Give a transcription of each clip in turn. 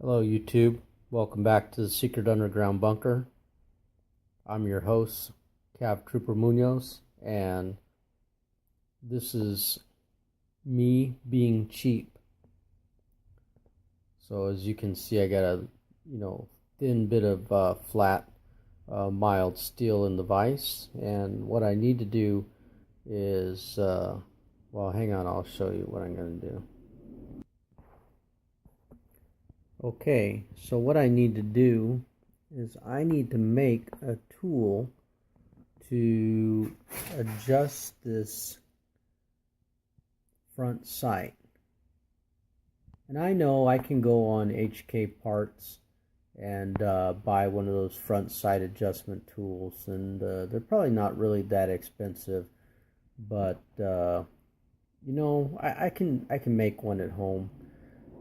Hello YouTube, welcome back to the Secret Underground Bunker. I'm your host, Cav Trooper Munoz, and this is me being cheap. So as you can see, I got a thin bit of flat mild steel in the vise, and what I need to do is well, hang on, I'll show you what I'm going to do. Okay, so what I need to do is I need to make a tool to adjust this front sight. And I know I can go on HK Parts and buy one of those front sight adjustment tools, and they're probably not really that expensive, but I can make one at home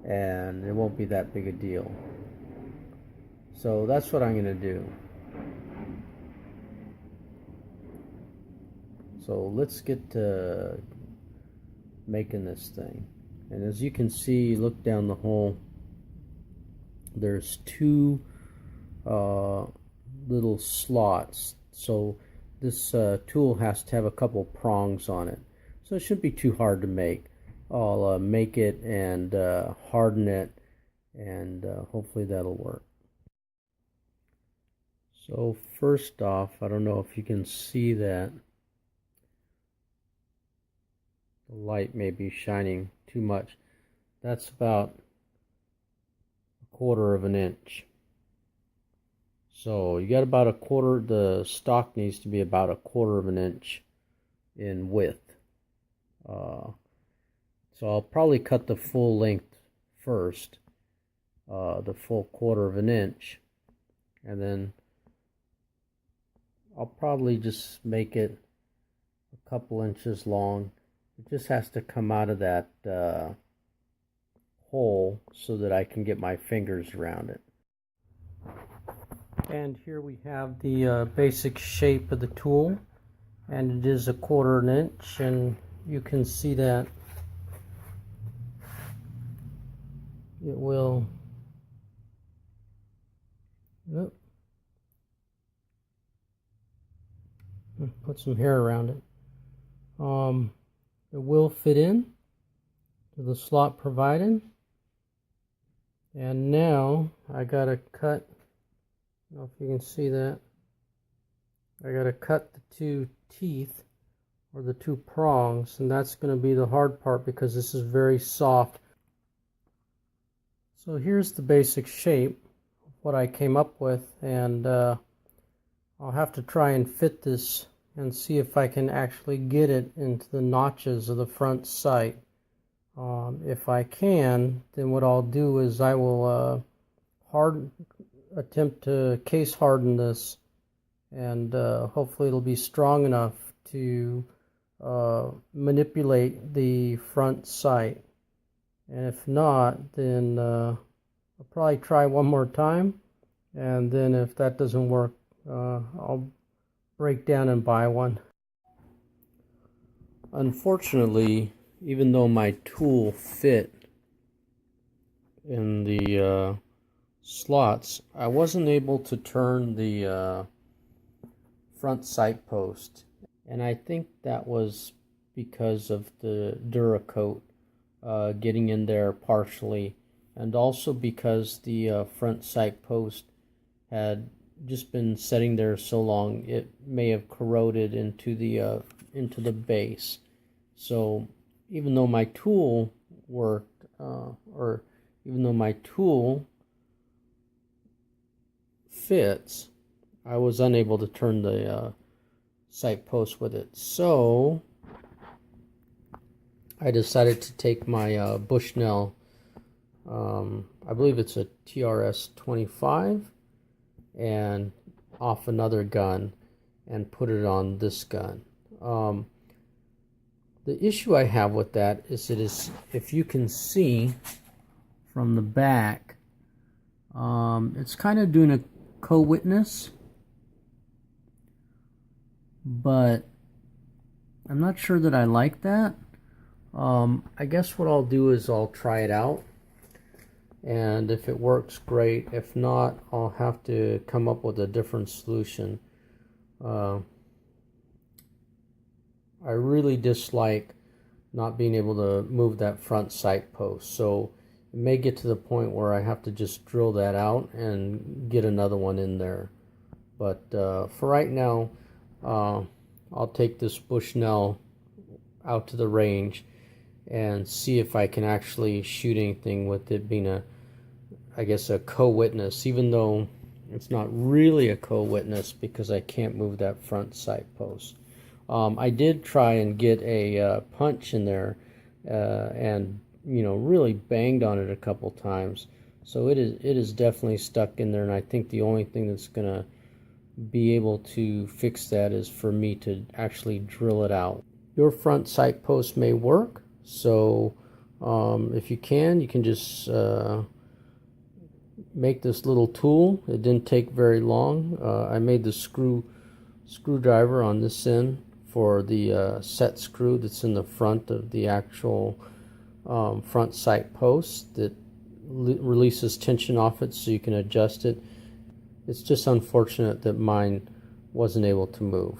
and it won't be that big a deal. So that's what I'm going to do. So let's get to making this thing. And as you can see, look down the hole, there's two little slots. So this tool has to have a couple prongs on it. So it shouldn't be too hard to make. I'll make it and harden it, and hopefully that'll work. So first off, I don't know if you can see that. The light may be shining too much. That's about 1/4 of an inch. So you got about 1/4, the stock needs to be about 1/4 of an inch in width. So I'll probably cut the full length first, the full 1/4 of an inch, and then I'll probably just make it a couple inches long. It just has to come out of that hole so that I can get my fingers around it. And here we have the basic shape of the tool, and it is 1/4 an inch, and you can see that it will put some hair around it. It will fit in to the slot provided. And now I gotta cut, I don't know if you can see that, I gotta cut the two teeth or the two prongs, and that's going to be the hard part because this is very soft. So here's the basic shape of what I came up with, and I'll have to try and fit this and see if I can actually get it into the notches of the front sight. If I can, then what I'll do is I will attempt to case harden this, and hopefully it'll be strong enough to manipulate the front sight. And if not, then I'll probably try one more time, and then if that doesn't work, I'll break down and buy one. Unfortunately, even though my tool fit in the slots, I wasn't able to turn the front sight post, and I think that was because of the Duracoat getting in there partially, and also because the front sight post had just been sitting there so long it may have corroded into the base. So even though my tool worked, or even though my tool fits, I was unable to turn the sight post with it. So I decided to take my Bushnell, I believe it's a TRS 25, and off another gun and put it on this gun. The issue I have with that is if you can see from the back, it's kind of doing a co-witness, but I'm not sure that I like that. I guess what I'll do is I'll try it out, and if it works, great. If not, I'll have to come up with a different solution. I really dislike not being able to move that front sight post, so it may get to the point where I have to just drill that out and get another one in there. But for right now, I'll take this Bushnell out to the range and see if I can actually shoot anything with it being I guess a co-witness, even though it's not really a co-witness because I can't move that front sight post. I did try and get a punch in there and really banged on it a couple times, so it is definitely stuck in there, and I think the only thing that's gonna be able to fix that is for me to actually drill it out. Your front sight post may work, so if you can just make this little tool. It didn't take very long. I made the screwdriver on this end for the set screw that's in the front of the actual front sight post that releases tension off it so you can adjust it. It's just unfortunate that mine wasn't able to move.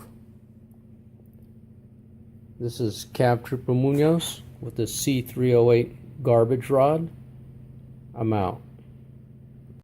This is Cab Trooper Munoz with the C308 garbage rod. I'm out.